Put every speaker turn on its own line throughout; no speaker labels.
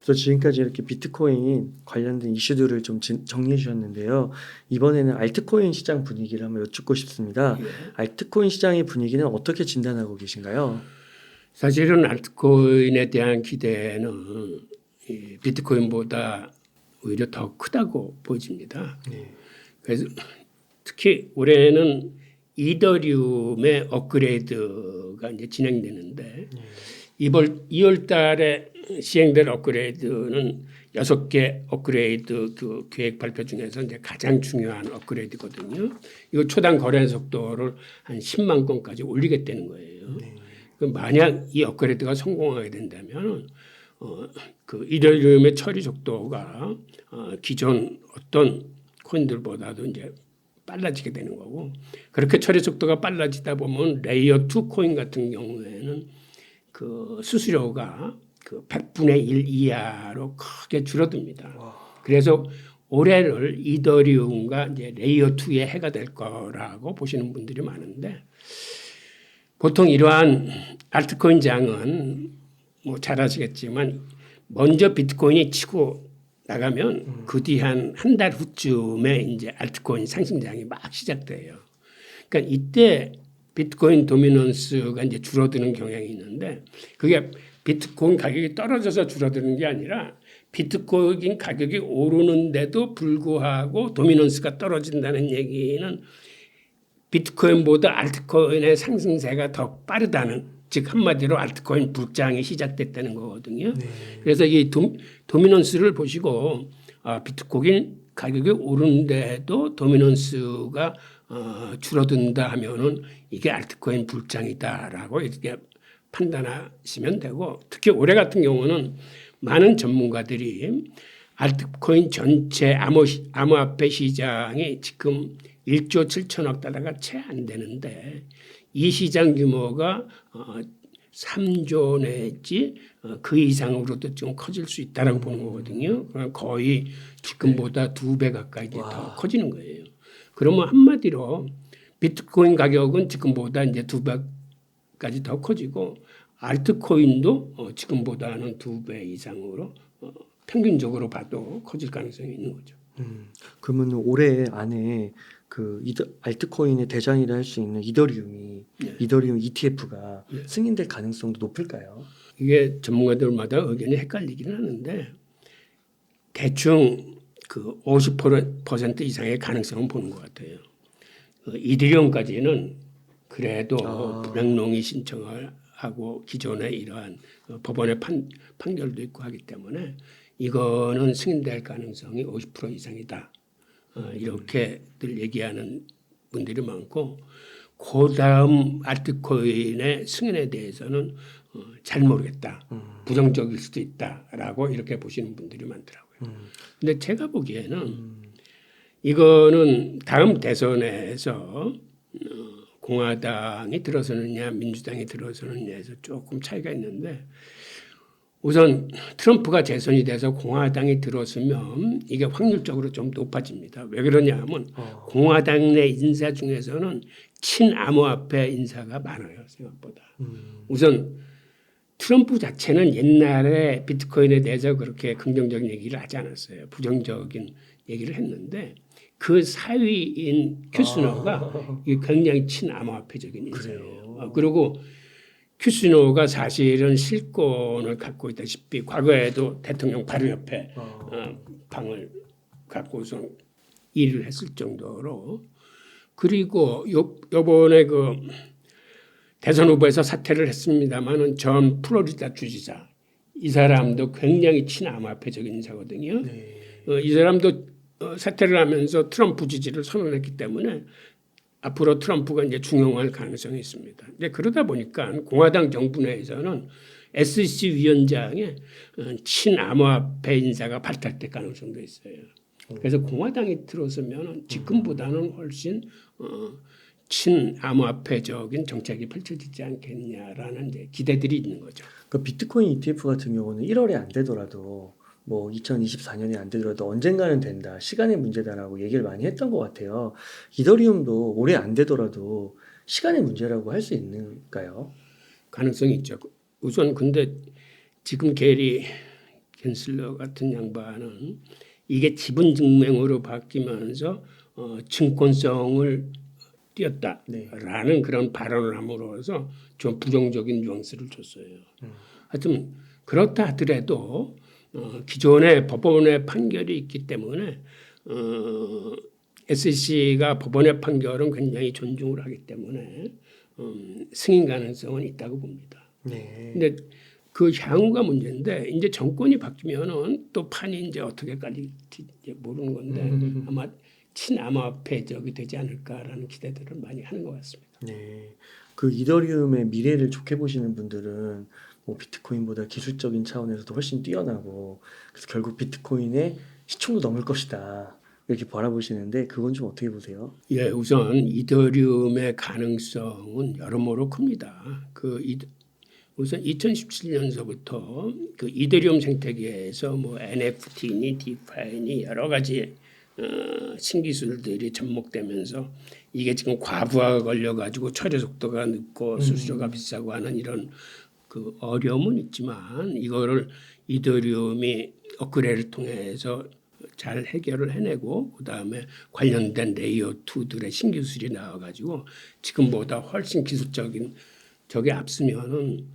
그래서 지금까지 이렇게 비트코인 관련된 이슈들을 좀 정리해 주셨는데요. 이번에는 알트코인 시장 분위기를 한번 여쭙고 싶습니다.
예.
알트코인 시장의 분위기는 어떻게 진단하고 계신가요?
사실은 알트코인에 대한 기대는 이 비트코인보다 오히려 더 크다고 보여집니다. 그래서 특히 올해는 이더리움의 업그레이드가 이제 진행되는데 2월 달에 시행될 업그레이드는 6개 업그레이드 그 계획 발표 중에서 이제 가장 중요한 업그레이드거든요. 이거 초당 거래 속도를 한 10만 건까지 올리겠다는 거예요. 그 만약 이 업그레이드가 성공하게 된다면 그 이더리움의 처리 속도가 기존 어떤 코인들보다도 이제 빨라지게 되는 거고, 그렇게 처리 속도가 빨라지다 보면 레이어 2 코인 같은 경우에는 그 수수료가 그 100분의 1 이하로 크게 줄어듭니다. 그래서 올해를 이더리움과 이제 레이어 2의 해가 될 거라고 보시는 분들이 많은데, 보통 이러한 알트코인 장은 뭐 잘 아시겠지만 먼저 비트코인이 치고 나가면 그 뒤 한 달 후쯤에 이제 알트코인 상승장이 막 시작돼요. 그러니까 이때 비트코인 도미넌스가 이제 줄어드는 경향이 있는데, 그게 비트코인 가격이 떨어져서 줄어드는 게 아니라 비트코인 가격이 오르는데도 불구하고 도미넌스가 떨어진다는 얘기는 비트코인보다 알트코인의 상승세가 더 빠르다는, 즉 한마디로 알트코인 불장이 시작됐다는 거거든요. 그래서 이 도미넌스를 보시고 비트코인 가격이 오르는데도 도미넌스가 줄어든다 하면은 이게 알트코인 불장이다라고 이렇게 판단하시면 되고, 특히 올해 같은 경우는 많은 전문가들이 알트코인 전체 암호화폐 시장이 지금 1조 7천억 달러가 채 안 되는데 이 시장 규모가 3조 내지 그 이상으로도 좀 커질 수 있다라고 보는 거거든요. 거의 지금보다 2배 가까이 더 커지는 거예요. 그러면 한마디로 비트코인 가격은 지금보다 이제 2배까지 더 커지고, 알트코인도 지금보다는 2배 이상으로 평균적으로 봐도 커질 가능성이 있는 거죠.
그러면 올해 안에 그 알트코인의 대장이라 할 수 있는 이더리움이 이더리움 ETF가 승인될 가능성도 높을까요?
이게 전문가들마다 의견이 헷갈리기는 하는데 대충 그 50% 이상의 가능성은 보는 것 같아요. 이더리움까지는 그래도 불행농이 신청을 하고 기존에 이러한 법원의 판결도 있고 하기 때문에 이거는 승인될 가능성이 50% 이상이다. 이렇게들 얘기하는 분들이 많고, 그 다음 알트코인의 승인에 대해서는 잘 모르겠다. 부정적일 수도 있다라고 이렇게 보시는 분들이 많더라고요. 근데 제가 보기에는 이거는 다음 대선에서 공화당이 들어서느냐 민주당이 들어서느냐에서 조금 차이가 있는데, 우선 트럼프가 재선이 돼서 공화당이 들어서면 이게 확률적으로 좀 높아집니다. 왜 그러냐 하면 공화당 내 인사 중에서는 친암호화폐 인사가 많아요. 생각보다. 우선 트럼프 자체는 옛날에 비트코인에 대해서 그렇게 긍정적인 얘기를 하지 않았어요. 부정적인 얘기를 했는데 그 사위인 큐스너가 굉장히 친암호화폐적인 인사예요. 그리고 큐시노가 사실은 실권을 갖고 있다시피 과거에도 대통령 바로 옆에 방을 갖고서 일을 했을 정도로, 그리고 요번에 그 대선 후보에서 사퇴를 했습니다마는 전 플로리다 주지사, 이 사람도 굉장히 친암호화폐적인 인사거든요. 이 사람도 사퇴를 하면서 트럼프 지지를 선언했기 때문에 앞으로 트럼프가 이제 중용할 가능성이 있습니다. 근데 그러다 보니까 공화당 정부 내에서는 SEC 위원장의 친암호화폐 인사가 발탁될 가능성도 있어요. 그래서 공화당이 들어서면 지금보다는 훨씬 친암호화폐적인 정책이 펼쳐지지 않겠냐라는 이제 기대들이 있는 거죠.
그 비트코인 ETF 같은 경우는 1월에 안 되더라도 뭐 2024년에 안 되더라도 언젠가는 된다, 시간의 문제다라고 얘기를 많이 했던 것 같아요. 이더리움도 올해 안 되더라도 시간의 문제라고 할 수 있는가요?
가능성이 있죠. 우선 근데 지금 게리 겐슬러 같은 양반은 이게 지분 증명으로 바뀌면서 증권성을 띄었다라는 그런 발언을 함으로써 좀 부정적인 뉘앙스를 줬어요. 하여튼 그렇다 하더라도 기존의 법원의 판결이 있기 때문에 SEC가 법원의 판결은 굉장히 존중을 하기 때문에 승인 가능성은 있다고 봅니다.
네.
근데 그 향후가 문제인데 이제 정권이 바뀌면은 또 판이 이제 어떻게 깔릴지 이제 모르는 건데 아마 친암호화폐적이 되지 않을까라는 기대들을 많이 하는 것 같습니다.
네. 그 이더리움의 미래를 좋게 보시는 분들은 뭐 비트코인보다 기술적인 차원에서도 훨씬 뛰어나고 그래서 결국 비트코인의 시총도 넘을 것이다. 이렇게 바라보시는데 그건 좀 어떻게 보세요?
예, 우선 이더리움의 가능성은 여러모로 큽니다. 우선 2017년서부터 그 이더리움 생태계에서 뭐 NFT니 디파이니 여러 가지 신기술들이 접목되면서 이게 지금 과부하가 걸려가지고 처리 속도가 늦고 수수료가 비싸고 하는 이런 그 어려움은 있지만 이거를 이더리움이 업그레이드를 통해서 잘 해결을 해내고 그다음에 관련된 레이어 2들의 신기술이 나와가지고 지금보다 훨씬 기술적인 저게 앞서면은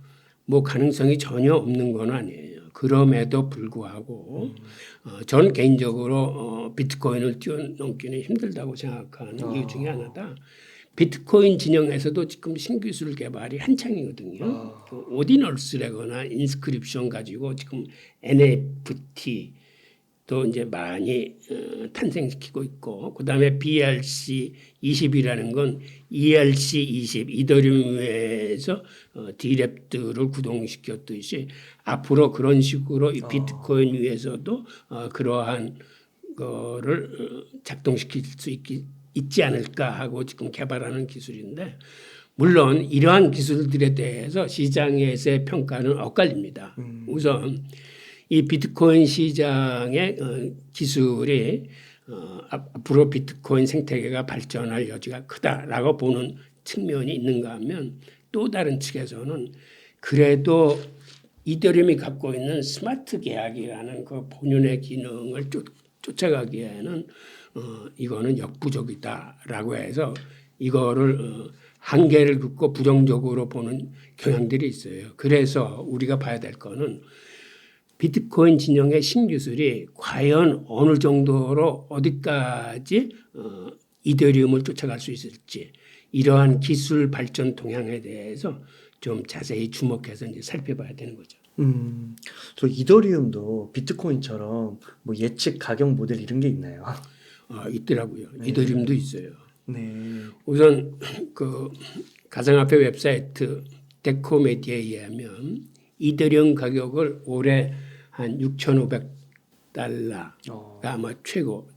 뭐 가능성이 전혀 없는 건 아니에요. 그럼에도 불구하고 저는 개인적으로 비트코인을 뛰어넘기는 힘들다고 생각하는 이유 중에 하나다. 비트코인 진영에서도 지금 신기술 개발이 한창이거든요. 그 오디널스라거나 인스크립션 가지고 지금 NFT 또 이제 많이 탄생시키고 있고 그다음에 BRC20이라는 건 ERC20 이더리움에서 D랩들을 구동시켰듯이 앞으로 그런 식으로 이 비트코인 위에서도 그러한 거를 작동시킬 수 있지 않을까 하고 지금 개발하는 기술인데 물론 이러한 기술들에 대해서 시장에서의 평가는 엇갈립니다. 우선 이 비트코인 시장의 기술이 앞으로 비트코인 생태계가 발전할 여지가 크다라고 보는 측면이 있는가 하면 또 다른 측에서는 그래도 이더리움이 갖고 있는 스마트 계약이라는 그 본연의 기능을 쫓아가기에는 이거는 역부족이다라고 해서 이거를 한계를 긋고 부정적으로 보는 경향들이 있어요. 그래서 우리가 봐야 될 거는 비트코인 진영의 신기술이 과연 어느 정도로 어디까지 이더리움을 쫓아갈 수 있을지 이러한 기술 발전 동향에 대해서 좀 자세히 주목해서 이제 살펴봐야 되는 거죠.
저 이더리움도 비트코인처럼 뭐 예측 가격 모델 이런 게 있나요?
있더라고요. 이더리움도 있어요.
네.
우선 그 가상화폐 웹사이트 데코메디에 의하면 이더리움 가격을 올해 한 6,500달러가 아마 최고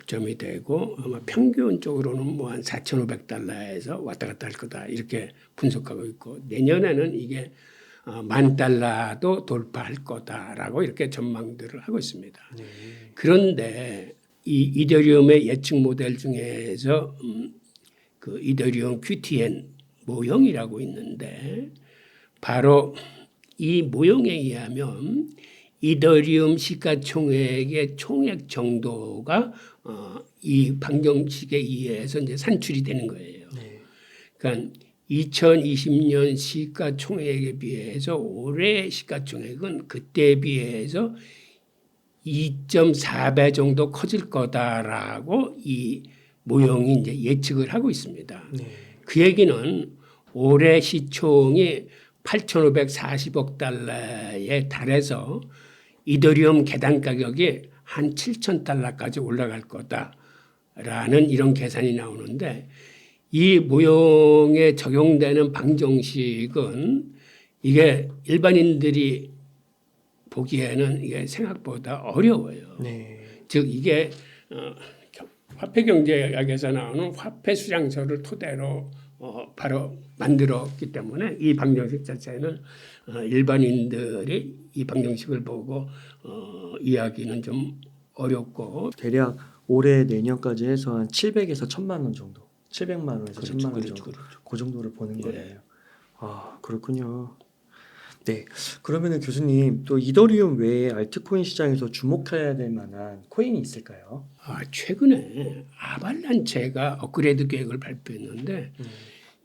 점이 되고 아마 평균적으로는 뭐 한 4,500달러에서 왔다 갔다 할 거다 이렇게 분석하고 있고 내년에는 이게 10,000달러도 돌파할 거다라고 이렇게 전망들을 하고 있습니다. 그런데 이 이더리움의 예측 모델 중에서 그 이더리움 QTN 모형이라고 있는데 바로 이 모형에 의하면 이더리움 시가총액의 총액 정도가 이 방정식에 의해서 이제 산출이 되는 거예요. 그러니까 2020년 시가총액에 비해서 올해 시가총액은 그때에 비해서 2.4배 정도 커질 거다라고 이 모형이 이제 예측을 하고 있습니다. 그 얘기는 올해 시총이 8,540억 달러에 달해서 이더리움 계단 가격이 한 7,000달러까지 올라갈 거다라는 이런 계산이 나오는데 이 모형에 적용되는 방정식은 이게 일반인들이 보기에는 이게 생각보다 어려워요. 즉 이게 화폐경제학에서 나오는 화폐수량서를 토대로 바로 만들었기 때문에 이 방정식 자체는 일반인들이 이 방정식을 보고 이해하기는 좀 어렵고
대략 올해 내년까지 해서 한 700에서 1,000만 원 정도, 700만 원에서 1,000만 원 정도, 그 정도를 보는 거예요. 아 그렇군요. 네. 그러면은 교수님 또 이더리움 외에 알트코인 시장에서 주목해야 될 만한 코인이 있을까요?
최근에 아발란체가 업그레이드 계획을 발표했는데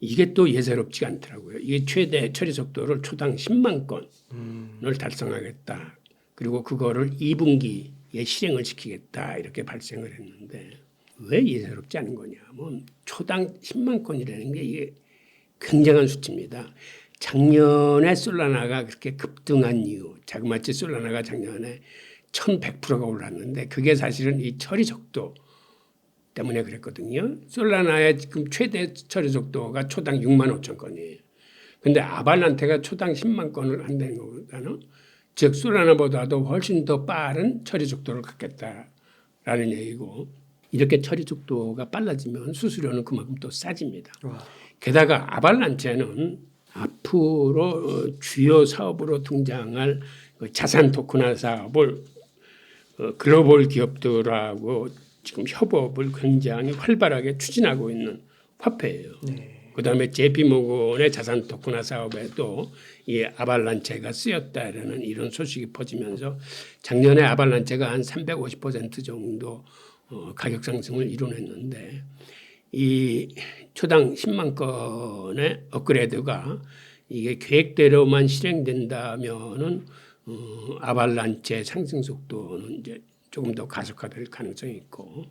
이게 또 예사롭지 않더라고요. 이게 최대 처리 속도를 초당 10만 건을 달성하겠다. 그리고 그거를 2분기에 실행을 시키겠다. 이렇게 발생을 했는데 왜 예사롭지 않은 거냐면 초당 10만 건이라는 게 이게 굉장한 수치입니다. 작년에 솔라나가 그렇게 급등한 이유, 자그마치 솔라나가 작년에 1100%가 올랐는데 그게 사실은 이 처리 속도 때문에 그랬거든요. 솔라나의 지금 최대 처리 속도가 초당 6만 5천 건이에요. 근데 아발란테가 초당 10만 건을 한다는 거거든요. 즉 솔라나보다도 훨씬 더 빠른 처리 속도를 갖겠다라는 얘기고 이렇게 처리 속도가 빨라지면 수수료는 그만큼 또 싸집니다. 게다가 아발란체는 앞으로 주요 사업으로 등장할 자산 토큰화 사업을 글로벌 기업들하고 지금 협업을 굉장히 활발하게 추진하고 있는 화폐예요. 네. 그다음에 JP모건의 자산 토큰화 사업에도 이 아발란체가 쓰였다라는 이런 소식이 퍼지면서 작년에 아발란체가 한 350% 정도 가격 상승을 이뤄냈는데 이 초당 10만 건의 업그레이드가 이게 계획대로만 실행된다면은 아발란체 상승 속도는 이제 조금 더 가속화될 가능성이 있고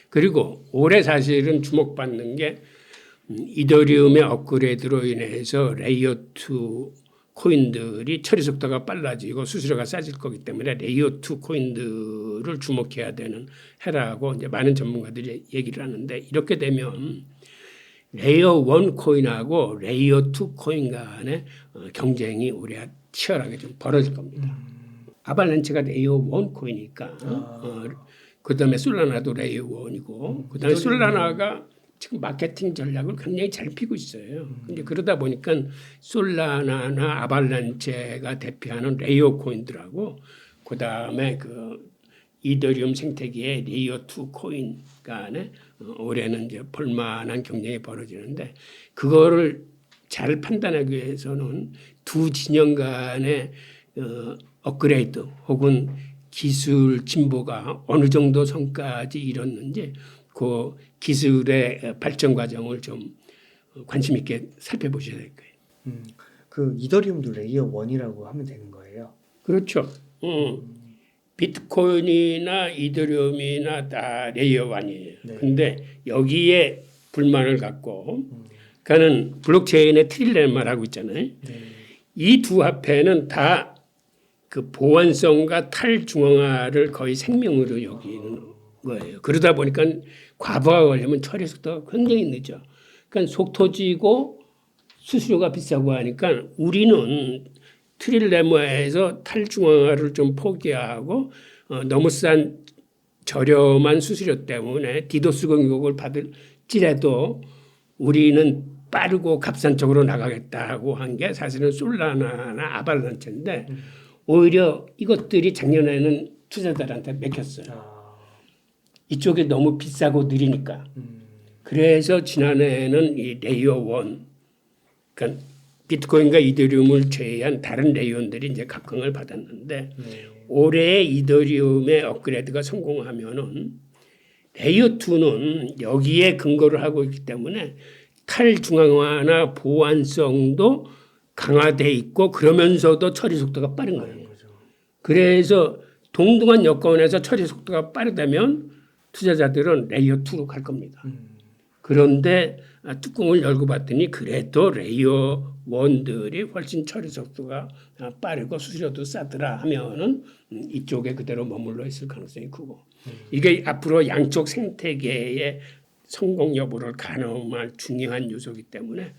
그리고 올해 사실은 주목받는 게 이더리움의 업그레이드로 인해서 레이어 2 코인들이 처리 속도가 빨라지고 수수료가 싸질 거기 때문에 레이어 2 코인들을 주목해야 되는 해라고 이제 많은 전문가들이 얘기를 하는데 이렇게 되면 레이어 1 코인하고 레이어 2 코인 간의 경쟁이 올해 치열하게 좀 벌어질 겁니다. 아발란체가 레이어 1 코인이니까 그다음에 솔라나도 레이어 1이고 그다음에 솔라나가 지금 마케팅 전략을 굉장히 잘 피고 있어요. 근데 그러다 보니까 솔라나나 아발란체가 대표하는 레이어 코인들하고 그다음에 그 이더리움 생태계의 레이어 2 코인 간에 올해는 이제 볼만한 경쟁이 벌어지는데 그거를 잘 판단하기 위해서는 두 진영 간의 업그레이드 혹은 기술 진보가 어느 정도 선까지 이뤘는지 그 기술의 발전 과정을 좀 관심 있게 살펴보셔야 될 거예요.
그 이더리움도 레이어 1이라고 하면 되는 거예요?
그렇죠. 비트코인이나 이더리움이나 다 레이어 1이에요.
네.
근데 여기에 불만을 갖고 그는 블록체인의 트릴레마라고 있잖아요.
네.
이 두 화폐는 다 그 보안성과 탈중앙화를 거의 생명으로 여기는 거예요. 그러다 보니까 과부하 걸리면 처리 속도가 굉장히 늦어. 그러니까 속 터지고 수수료가 비싸고 하니까 우리는 트릴레마에서 탈중앙화를 좀 포기하고 너무 싼 저렴한 수수료 때문에 디도스 공격을 받을지라도 우리는 빠르고 값싼 쪽으로 나가겠다고 한 게 사실은 솔라나나 아발란체인데 오히려 이것들이 작년에는 투자자들한테 맥혔어요. 이쪽이 너무 비싸고 느리니까. 그래서 지난해에는 이 레이어 1, 그러니까 비트코인과 이더리움을 제외한 다른 레이어들이 이제 각광을 받았는데 올해 이더리움의 업그레이드가 성공하면은 레이어 2는 여기에 근거를 하고 있기 때문에 탈중앙화나 보안성도 강화돼 있고 그러면서도 처리 속도가 빠른 거예요. 그래서 동등한 여건에서 처리 속도가 빠르다면 투자자들은 레이어 2로 갈 겁니다. 그런데 뚜껑을 열고 봤더니 그래도 레이어 1들이 훨씬 처리 속도가 빠르고 수수료도 싸더라 하면은 이쪽에 그대로 머물러 있을 가능성이 크고 이게 앞으로 양쪽 생태계의 성공 여부를 가늠할 중요한 요소이기 때문에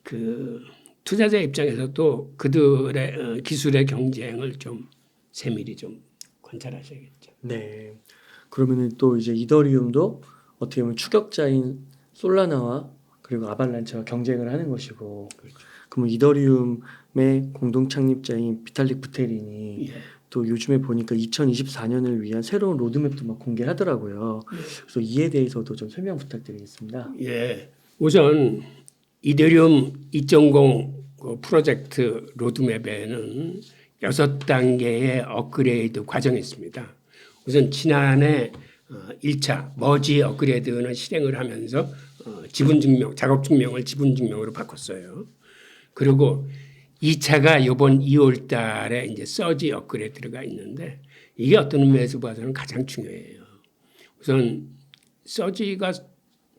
그 투자자 입장에서도 그들의 기술의 경쟁을 좀 세밀히 좀 관찰하셔야겠죠.
네. 그러면은 또 이제 이더리움도 어떻게 보면 추격자인 솔라나와 그리고 아발란체와 경쟁을 하는 것이고,
그렇죠.
그러면 이더리움의 공동 창립자인 비탈릭 부테린이 또 요즘에 보니까 2024년을 위한 새로운 로드맵도 막 공개하더라고요. 그래서 이에 대해서도 좀 설명 부탁드리겠습니다.
우선 이더리움 2.0 그 프로젝트 로드맵에는 6단계의 업그레이드 과정이 있습니다. 우선 지난해 1차 머지 업그레이드는 실행을 하면서 지분증명, 작업증명을 지분증명으로 바꿨어요. 그리고 2차가 이번 2월 달에 이제 서지 업그레이드가 있는데 이게 어떤 의미에서 봐서는 가장 중요해요. 우선 서지가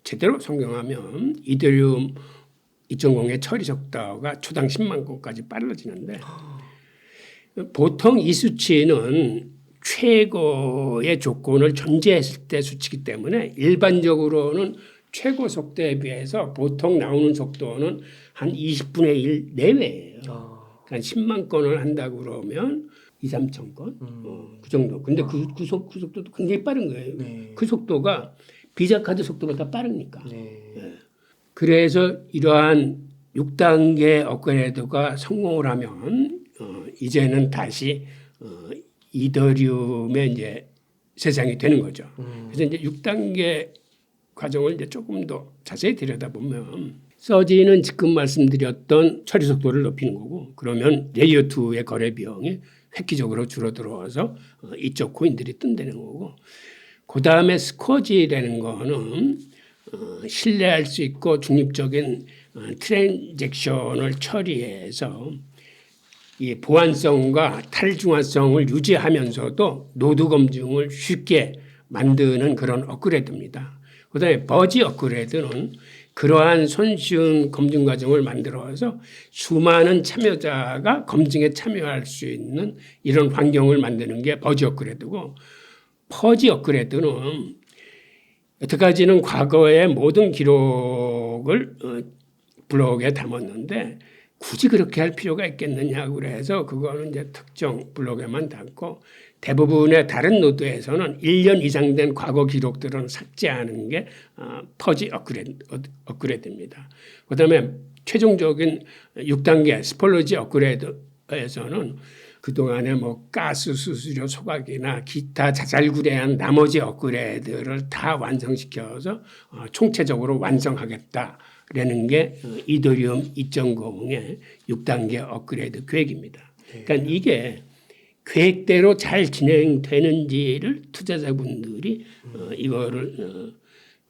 제대로 성공하면 이더리움 2.0의 처리 속도가 초당 10만 건까지 빨라지는데 보통 이 수치는 최고의 조건을 전제했을 때 수치이기 때문에 일반적으로는 최고 속도에 비해서 보통 나오는 속도는 한 20분의 1 내외예요. 그러니까 10만 건을 한다고 그러면 2, 3천 건? 그 정도. 근데 그 속도도 굉장히 빠른 거예요.
네.
그 속도가 비자 카드 속도보다 빠르니까.
네.
예. 그래서 이러한 6단계 업그레이드가 성공을 하면 이제는 다시 이더리움의 이제 세상이 되는 거죠. 그래서 이제 6단계 과정을 이제 조금 더 자세히 들여다보면 서지는 지금 말씀드렸던 처리 속도를 높이는 거고 그러면 레이어 2의 거래 비용이 획기적으로 줄어들어서 이쪽 코인들이 뜬다는 거고 그 다음에 스쿼지라는 거는 신뢰할 수 있고 중립적인 트랜잭션을 처리해서 이 보안성과 탈중화성을 유지하면서도 노드 검증을 쉽게 만드는 그런 업그레이드입니다. 그다음에 버지 업그레이드는 그러한 손쉬운 검증 과정을 만들어서 수많은 참여자가 검증에 참여할 수 있는 이런 환경을 만드는 게 버지 업그레이드고 퍼지 업그레이드는 여태까지는 과거의 모든 기록을 블록에 담았는데 굳이 그렇게 할 필요가 있겠느냐고 그래서 그거는 이제 특정 블록에만 담고 대부분의 다른 노드에서는 1년 이상 된 과거 기록들은 삭제하는 게 퍼지 업그레이드입니다. 그다음에 최종적인 6단계 스폴러지 업그레이드에서는 그동안에 뭐 가스 수수료 소각이나 기타 자잘구레한 나머지 업그레이드를 다 완성시켜서 총체적으로 완성하겠다라는 게 이더리움 2.0의 6단계 업그레이드 계획입니다. 그러니까 이게 계획대로 잘 진행되는지를 투자자분들이 이거를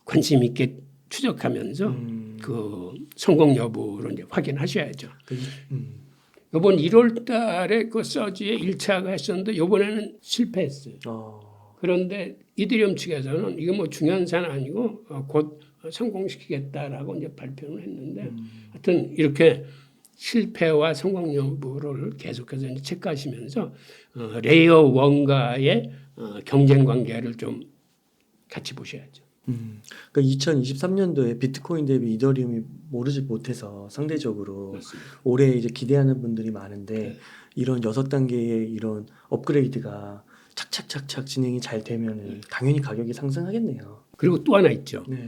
관심 있게 추적하면서 그 성공 여부를 이제 확인하셔야죠. 이번 1월 달에 그 서지에 1차가 했었는데 이번에는 실패했어요. 그런데 이더리움 측에서는 이게 뭐 중요한 사안 아니고 곧 성공시키겠다라고 이제 발표를 했는데 하여튼 이렇게 실패와 성공 여부를 계속해서 이제 체크하시면서 레이어 1과의 경쟁 관계를 좀 같이 보셔야죠.
그러니까 2023년도에 비트코인 대비 이더리움이 오르지 못해서 상대적으로
맞습니다.
올해 이제 기대하는 분들이 많은데
네.
이런 6단계의 이런 업그레이드가 착착착착 진행이 잘 되면 당연히 가격이 상승하겠네요.
그리고 또 하나 있죠.
네.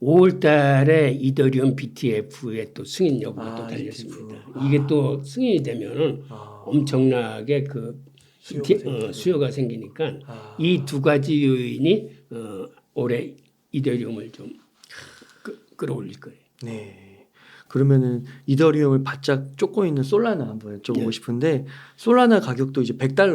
5월 달에 이더리움 BTF의 또 승인 여부가 또
ETF.
달렸습니다. 이게 또 승인이 되면은 엄청나게 그 수요가 생기니까 이 두 가지 요인이 올해 이더리움을 좀 끌어올릴 거예요.
네. 그러면은 이더리움을 바짝 쫓고 있는 솔라나 한번 여쭤보고
네.
싶은데 솔라나 가격도 이제 $100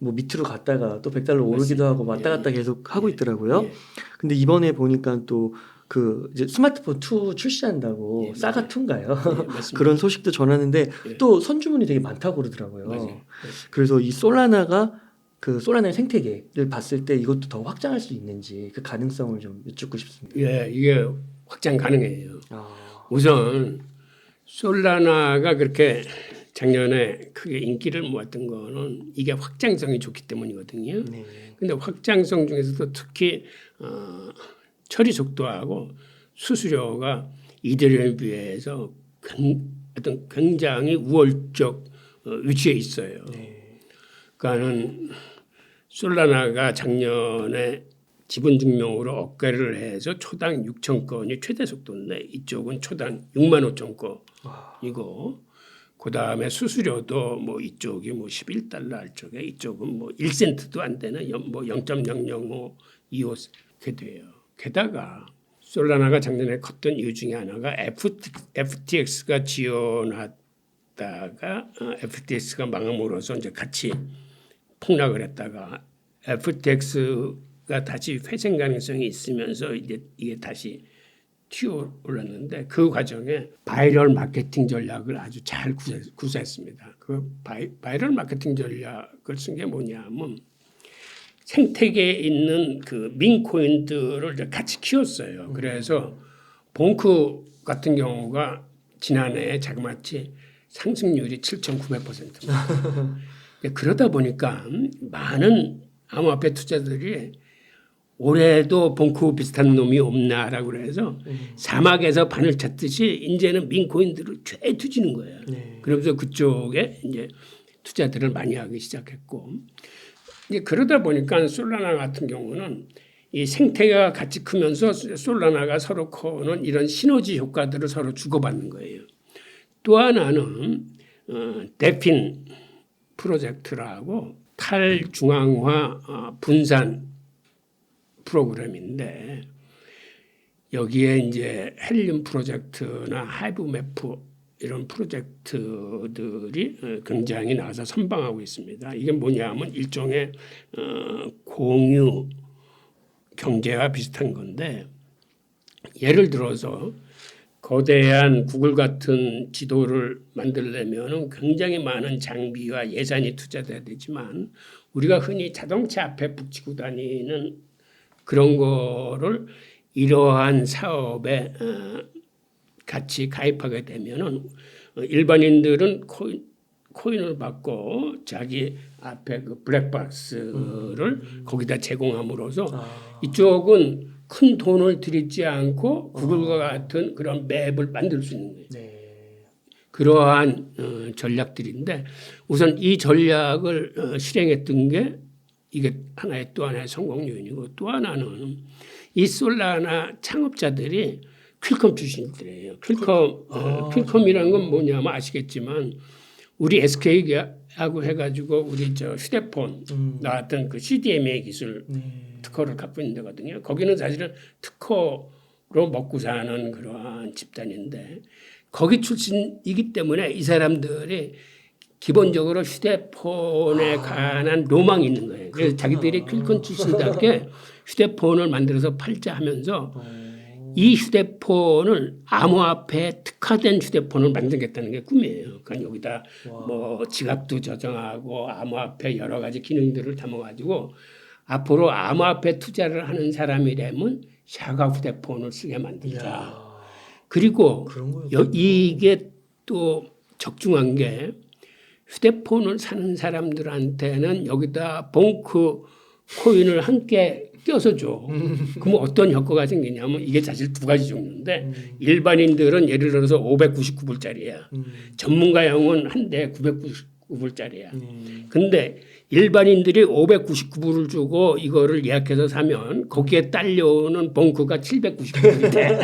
뭐 밑으로 갔다가 또 $100 오르기도 하고 왔다 갔다 계속 하고 있더라고요.
예.
근데 이번에 보니까 또 그 이제 스마트폰 2 출시한다고
예,
사가 2인가요?
맞습니다.
그런 소식도 전하는데
예.
또 선주문이 되게 많다고 그러더라고요.
맞아요.
그래서 이 솔라나가 그 솔라나의 생태계를 봤을 때 이것도 더 확장할 수 있는지 그 가능성을 좀 여쭙고 싶습니다.
예, 이게 확장 가능해요.
아,
우선 솔라나가 그렇게 작년에 크게 인기를 모았던 거는 이게 확장성이 좋기 때문이거든요.
네.
근데 확장성 중에서도 특히 처리 속도하고 수수료가 이더리움에 비해서 어떤 굉장히 우월적 위치에 있어요.
네.
그러니까는 솔라나가 작년에 지분증명으로 업그레이드를 해서 초당 6천 건이 최대 속도인데 이쪽은 초당 6만 5천 건이고 그다음에 수수료도 뭐 이쪽이 뭐 $11 쪽에 이쪽은 뭐 1센트도 안 되는 뭐 0.00525 이렇게 돼요. 게다가 솔라나가 작년에 컸던 이유 중에 하나가 FTX가 지원한 있다가 FTX가 망함으로써 이제 같이 폭락을 했다가 FTX가 다시 회생 가능성이 있으면서 이제 이게 다시 튀어 올랐는데 그 과정에 바이럴 마케팅 전략을 아주 잘 구사했습니다. 그 바이럴 마케팅 전략을 쓴 게 뭐냐면 생태계에 있는 그 민코인들을 이제 같이 키웠어요. 그래서 봉크 같은 경우가 지난해 자그마치 상승률이 7,900%입니다. 그러다 보니까 많은 암호화폐 투자들이 올해도 봉크 비슷한 놈이 없나라고 그래서 사막에서 바늘 찾듯이 이제는 민코인들을 쫙 투지는 거예요.
네.
그러면서 그쪽에 이제 투자들을 많이 하기 시작했고 이제 그러다 보니까 솔라나 같은 경우는 이 생태계가 같이 크면서 솔라나가 서로 커는 이런 시너지 효과들을 서로 주고받는 거예요. 또 하나는 데핀 프로젝트라고 탈중앙화 분산 프로그램인데 여기에 이제 헬륨 프로젝트나 하이브매프 이런 프로젝트들이 굉장히 나와서 선방하고 있습니다. 이게 뭐냐면 일종의 공유 경제와 비슷한 건데 예를 들어서 거대한 구글 같은 지도를 만들려면 굉장히 많은 장비와 예산이 투자돼야 되지만 우리가 흔히 자동차 앞에 붙이고 다니는 그런 거를 이러한 사업에 같이 가입하게 되면은 일반인들은 코인을 받고 자기 앞에 그 블랙박스를 거기다 제공함으로써 이쪽은 큰 돈을 들이지 않고 구글과 같은 그런 맵을 만들 수 있는 거예요.
네.
그러한 전략들인데 우선 이 전략을 실행했던 게 이게 하나의 또 하나의 성공 요인이고 또 하나는 이 솔라나 창업자들이 퀼컴 출신들이에요. 퀼컴이라는 건 뭐냐면 아시겠지만 우리 SK하고 해가지고 우리 저 휴대폰 나왔던 그 CDMA 기술 특허를 갖고 있는 데거든요. 거기는 사실은 특허로 먹고 사는 그러한 집단인데 거기 출신이기 때문에 이 사람들이 기본적으로 휴대폰에 관한 로망이 있는 거예요. 그래서 자기들이 퀼컴 출신답게 휴대폰을 만들어서 팔자 하면서 이 휴대폰을 암호화폐에 특화된 휴대폰을 만들겠다는 게 꿈이에요. 그러니까 여기다 뭐 지갑도 저장하고 암호화폐 여러 가지 기능들을 담아가지고 앞으로 암호화폐 투자를 하는 사람이라면 샤가 휴대폰을 쓰게 만들자. 그리고 이게 또 적중한 게 휴대폰을 사는 사람들한테는 여기다 봉크 코인을 함께 껴서 줘. 그러면 어떤 효과가 생기냐면 이게 사실 두 가지 종류인데 일반인들은 예를 들어서 599불짜리야. 전문가용은 한 대 999불짜리야. 근데 일반인들이 599불을 주고 이거를 예약해서 사면 거기에 딸려오는 봉크가 799불이 돼.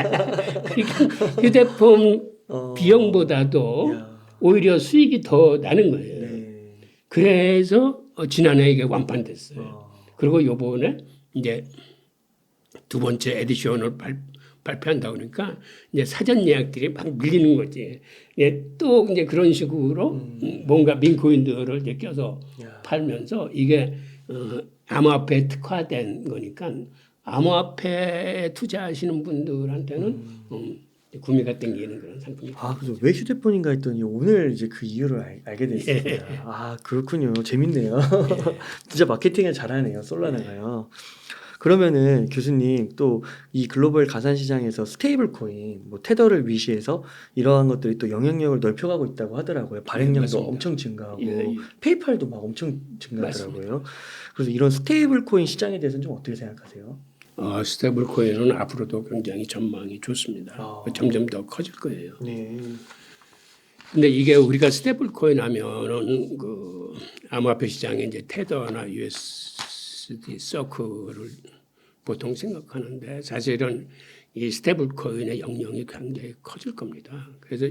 그러니까 휴대폰 비용보다도 오히려 수익이 더 나는 거예요. 그래서 지난해 이게 완판됐어요. 그리고 이번에 이제 두 번째 에디션을 발표한다 그러니까 이제 사전 예약들이 막 밀리는 거지. 또 이제 그런 식으로 뭔가 민코인들을 이제 껴서 팔면서 이게 암호화폐 특화된 거니까 암호화폐에 투자하시는 분들한테는 구매가 땡기는 그런 상품이죠.
아, 그래서 왜 휴대폰인가 했더니 오늘 이제 그 이유를 알게 됐습니다. 아, 그렇군요. 재밌네요. 진짜 마케팅을 잘하네요. 솔라나가요. 그러면은 교수님 또 이 글로벌 가상 시장에서 스테이블 코인, 뭐 테더를 위시해서 이러한 것들이 또 영향력을 넓혀가고 있다고 하더라고요. 발행량도
맞습니다.
엄청 증가하고
예.
페이팔도 막 엄청 증가하더라고요. 그래서 이런 스테이블 코인 시장에 대해서는 좀 어떻게 생각하세요?
스테이블 코인은 앞으로도 굉장히 전망이 좋습니다. 점점 더 커질 거예요.
네.
근데 이게 우리가 스테이블 코인 하면은 그 암호화폐 시장에 이제 테더나 USD 서클을 보통 생각하는데 사실은 이 스테이블 코인의 영향이 굉장히 커질 겁니다. 그래서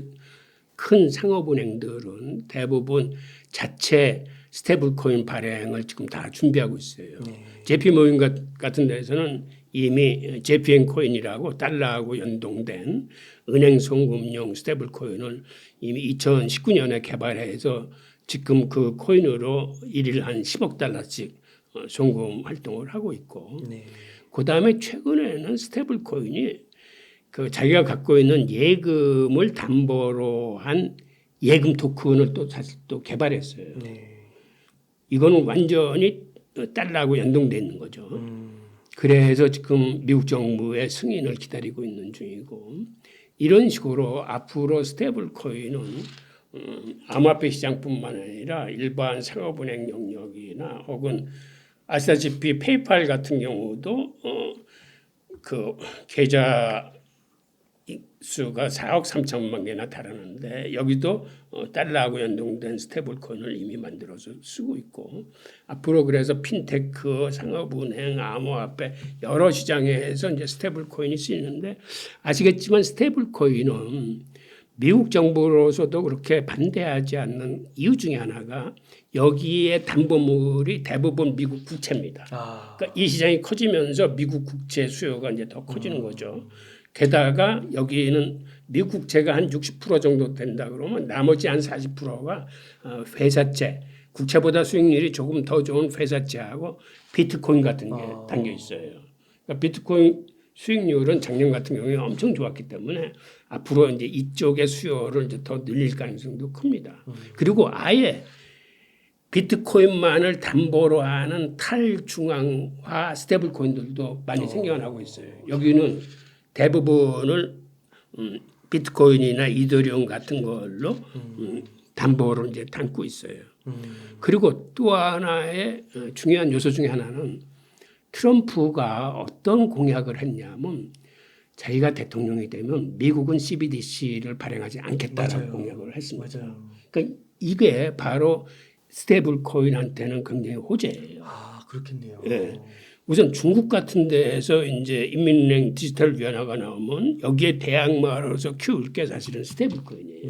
큰 상업은행들은 대부분 자체 스테이블 코인 발행을 지금 다 준비하고 있어요. JP 모건 같은 데서는 이미 JPM 코인이라고 달러하고 연동된 은행 송금용 스테이블 코인을 이미 2019년에 개발해서 지금 그 코인으로 일일 한 10억 달러씩 송금 활동을 하고 있고
네.
그다음에 최근에는 스테이블 코인이 그 자기가 갖고 있는 예금을 담보로 한 예금 토큰을 또 사실 또 개발했어요.
네.
이거는 완전히 달러하고 연동돼 있는 거죠. 그래서 지금 미국 정부의 승인을 기다리고 있는 중이고 이런 식으로 앞으로 스테이블 코인은 암호화폐 시장뿐만 아니라 일반 상업은행 영역이나 혹은 아시다시피 페이팔 같은 경우도 그 계좌 수가 4억 3천만 개나 달하는데 여기도 달러하고 연동된 스테이블 코인을 이미 만들어서 쓰고 있고 앞으로 그래서 핀테크, 상업은행, 암호화폐 여러 시장에서 이제 스테이블 코인이 쓰이는데 아시겠지만 스테이블 코인은 미국 정부로서도 그렇게 반대하지 않는 이유 중에 하나가 여기에 담보물이 대부분 미국 국채입니다. 그러니까 이 시장이 커지면서 미국 국채 수요가 이제 더 커지는 거죠. 게다가 여기는 미국 국채가 한 60% 정도 된다 그러면 나머지 한 40%가 회사채, 국채보다 수익률이 조금 더 좋은 회사채하고 비트코인 같은 게 담겨 있어요. 그러니까 비트코인 수익률은 작년 같은 경우에 엄청 좋았기 때문에 앞으로 이제 이쪽의 수요를 이제 더 늘릴 가능성도 큽니다. 그리고 아예 비트코인만을 담보로 하는 탈중앙화 스테이블 코인들도 많이 생겨나고 있어요. 여기는 대부분을 비트코인이나 이더리움 같은 걸로 담보로 이제 담고 있어요. 그리고 또 하나의 중요한 요소 중에 하나는 트럼프가 어떤 공약을 했냐면 자기가 대통령이 되면 미국은 CBDC를 발행하지 않겠다라고 공약을 했습니다.
맞아요.
그러니까 이게 바로 스테이블 코인한테는 굉장히 호재예요.
그렇겠네요.
예. 우선 중국 같은 데에서 이제 인민은행 디지털 위안화가 나오면 여기에 대항마로서 키울 게 사실은 스테이블 코인이에요.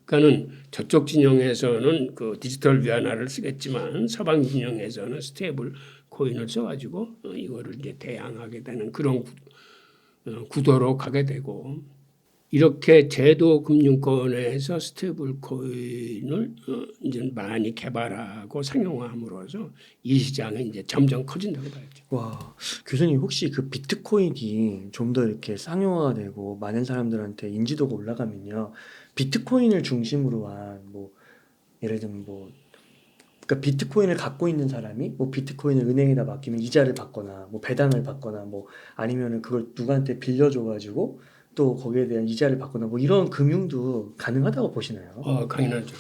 그러니까는 저쪽 진영에서는 그 디지털 위안화를 쓰겠지만 서방 진영에서는 스테이블 코인을 써가지고 이거를 이제 대항하게 되는 그런 구도로 가게 되고 이렇게 제도 금융권에서 스테이블 코인을 이제 많이 개발하고 상용화함으로써 이 시장이 이제 점점 커진다고 봐야죠.
와, 교수님 혹시 그 비트코인이 좀 더 이렇게 상용화가 되고 많은 사람들한테 인지도가 올라가면요, 비트코인을 중심으로 한 뭐 예를 들면 뭐 그러니까 비트코인을 갖고 있는 사람이 뭐 비트코인을 은행에다 맡기면 이자를 받거나 뭐 배당을 받거나 뭐 아니면은 그걸 누구한테 빌려줘가지고 또 거기에 대한 이자를 받거나 뭐 이런 금융도 가능하다고 보시나요?
당연하죠.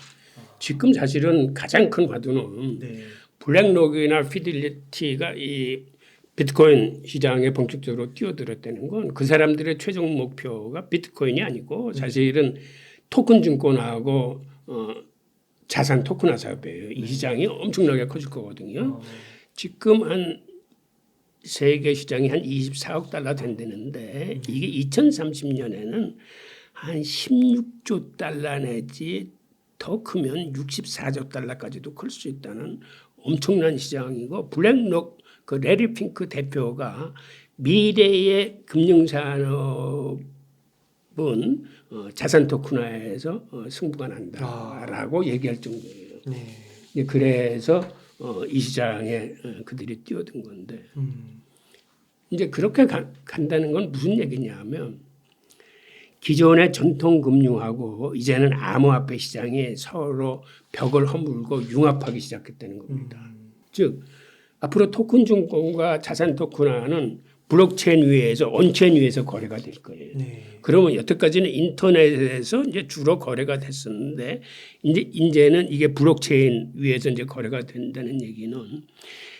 지금 사실은 가장 큰 화두는
네.
블랙록이나 피델리티가 이 비트코인 시장에 본격적으로 뛰어들었다는 건 그 사람들의 최종 목표가 비트코인이 아니고 사실은 토큰 증권하고 자산 토큰화 사업이에요. 이 시장이 엄청나게 커질 거거든요. 지금 한 세계 시장이 한 24억 달러 된다는데 이게 2030년에는 한 16조 달러 내지 더 크면 64조 달러까지도 클 수 있다는 엄청난 시장이고 블랙록 그 레리 핑크 대표가 미래의 금융산업은 자산 토큰화에서 승부가 난다라고 얘기할 정도예요.
네.
그래서 이 시장에 그들이 뛰어든 건데 이제 그렇게 간다는 건 무슨 얘기냐면 기존의 전통 금융하고 이제는 암호화폐 시장이 서로 벽을 허물고 융합하기 시작했다는 겁니다. 즉 앞으로 토큰 증권과 자산 토큰화는 블록체인 위에서 온체인 위에서 거래가 될 거예요.
네.
그러면 여태까지는 인터넷에서 이제 주로 거래가 됐었는데 이제는 이게 블록체인 위에서 이제 거래가 된다는 얘기는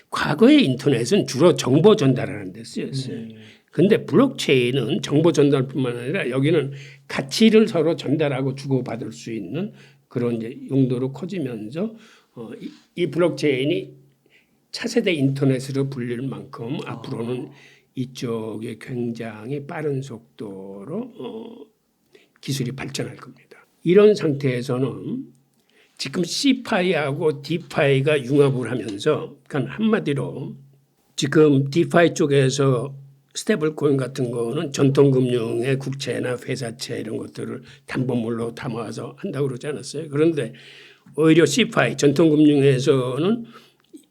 과거의 인터넷은 주로 정보 전달하는 데 쓰였어요. 근데 블록체인은 정보 전달뿐만 아니라 여기는 가치를 서로 전달하고 주고받을 수 있는 그런 이제 용도로 커지면서 이 블록체인이 차세대 인터넷으로 불릴 만큼 앞으로는 이쪽에 굉장히 빠른 속도로 기술이 발전할 겁니다. 이런 상태에서는 지금 C파이하고 D파이가 융합을 하면서 그러니까 한마디로 지금 디파이 쪽에서 스테이블 코인 같은 거는 전통 금융의 국채나 회사채 이런 것들을 담보물로 담아서 한다고 그러지 않았어요. 그런데 오히려 CFI 전통 금융에서는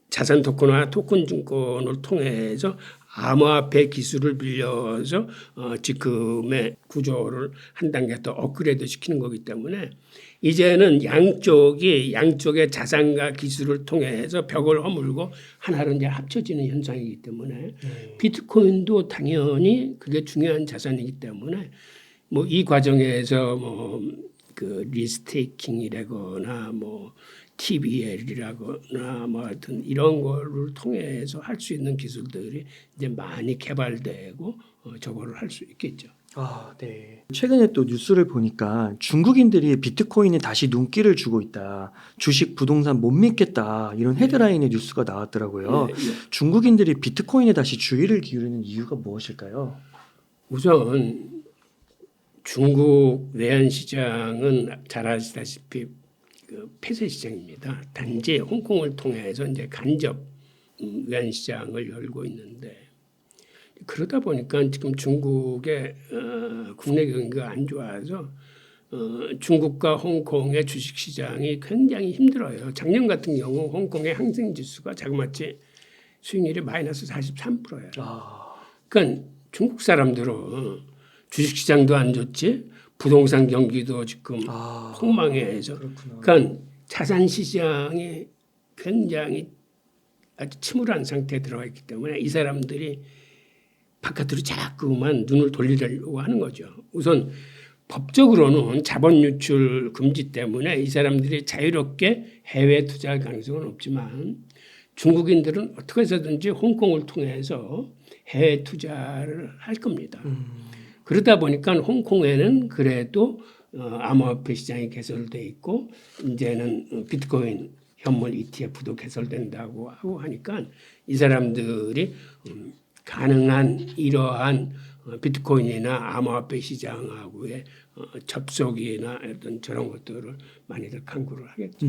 자산 토큰화 토큰 증권을 통해서 암호화폐 기술을 빌려서 지금의 구조를 한 단계 더 업그레이드 시키는 거기 때문에 이제는 양쪽의 자산과 기술을 통해서 벽을 허물고 하나로 이제 합쳐지는 현상이기 때문에 비트코인도 당연히 그게 중요한 자산이기 때문에 뭐 이 과정에서 뭐 그 리스테이킹이라거나 뭐 TBL이라거나 뭐 하여튼 이런 거를 통해서 할 수 있는 기술들이 이제 많이 개발되고 저거를 할 수 있겠죠.
아, 네. 최근에 또 뉴스를 보니까 중국인들이 비트코인에 다시 눈길을 주고 있다. 주식, 부동산 못 믿겠다. 이런 헤드라인의 뉴스가 나왔더라고요.
예, 예.
중국인들이 비트코인에 다시 주의를 기울이는 이유가 무엇일까요?
우선 중국 외환 시장은 잘 아시다시피 그 폐쇄 시장입니다. 단지 홍콩을 통해서 이제 간접 외환 시장을 열고 있는데 그러다 보니까 지금 중국의 국내 경기가 안 좋아서 중국과 홍콩의 주식 시장이 굉장히 힘들어요. 작년 같은 경우 홍콩의 항생 지수가 자그마치 수익률이 마이너스 43%예요. 그러니까 중국 사람들은 주식 시장도 안 좋지, 부동산 경기도 지금 폭망해서, 그러니까 자산 시장이 굉장히 아주 침울한 상태에 들어가 있기 때문에 이 사람들이 바깥으로 자꾸만 눈을 돌리려고 하는 거죠. 우선 법적으로는 자본 유출 금지 때문에 이 사람들이 자유롭게 해외 투자할 가능성은 없지만 중국인들은 어떻게 해서든지 홍콩을 통해서 해외 투자를 할 겁니다. 그러다 보니까 홍콩에는 그래도 암호화폐 시장이 개설돼 있고 이제는 비트코인 현물 ETF도 개설된다고 하고 하니까 이 사람들이 가능한 이러한 비트코인이나 암호화폐 시장하고의 접속이나 어떤 저런 것들을 많이들 강구를 하겠죠.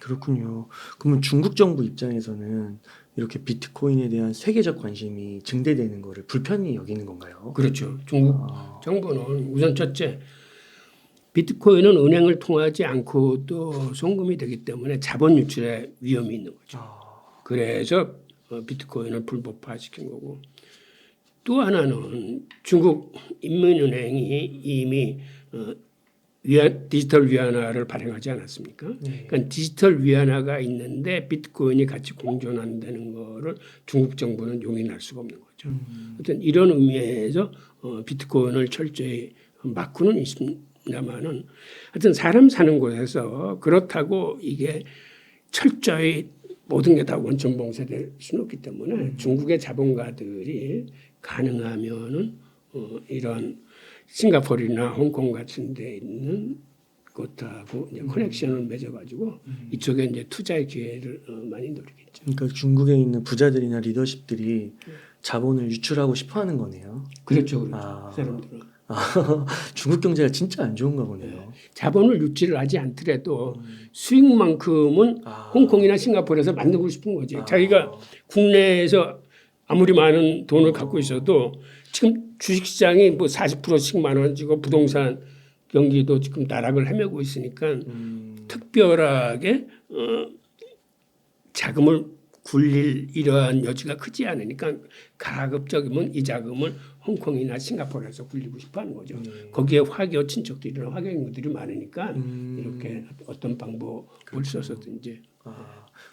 그렇군요. 그러면 중국 정부 입장에서는 이렇게 비트코인에 대한 세계적 관심이 증대되는 거를 불편히 여기는 건가요?
그렇죠. 중국 정부는 우선 첫째 비트코인은 은행을 통하지 않고도 송금이 되기 때문에 자본 유출의 위험이 있는 거죠. 그래서 비트코인을 불법화시킨 거고 또 하나는 중국 인민은행이 이미 디지털 위안화를 발행하지 않았습니까? 그러니까 디지털 위안화가 있는데 비트코인이 같이 공존한다는 거를 중국 정부는 용인할 수가 없는 거죠. 하여튼 이런 의미에서 비트코인을 철저히 막고는 있습니다만은 하여튼 사람 사는 곳에서 그렇다고 이게 철저히 모든 게 다 원천 봉쇄될 수는 없기 때문에 중국의 자본가들이 가능하면은 이런 싱가포르나 홍콩 같은 데 있는 곳하고 이제 커넥션을 맺어가지고 이쪽에 이제 투자의 기회를 많이 노리겠죠.
그러니까 중국에 있는 부자들이나 리더십들이 자본을 유출하고 싶어하는 거네요.
그렇죠, 그렇죠. 그 사람들은
중국 경제가 진짜 안 좋은가 보네요.
자본을 유치를 하지 않더라도 수익만큼은 홍콩이나 싱가포르에서 만들고 싶은 거지. 자기가 국내에서 아무리 많은 돈을 갖고 있어도 지금 주식시장이 뭐 40%씩 많아지고 부동산 경기도 지금 나락을 헤매고 있으니까 특별하게 자금을 굴릴 이러한 여지가 크지 않으니까 가급적이면 이 자금을 홍콩이나 싱가포르에서 굴리고 싶어하는 거죠. 거기에 화교 친척들이나 화교 인구들이 많으니까 이렇게 어떤 방법을 써서든지.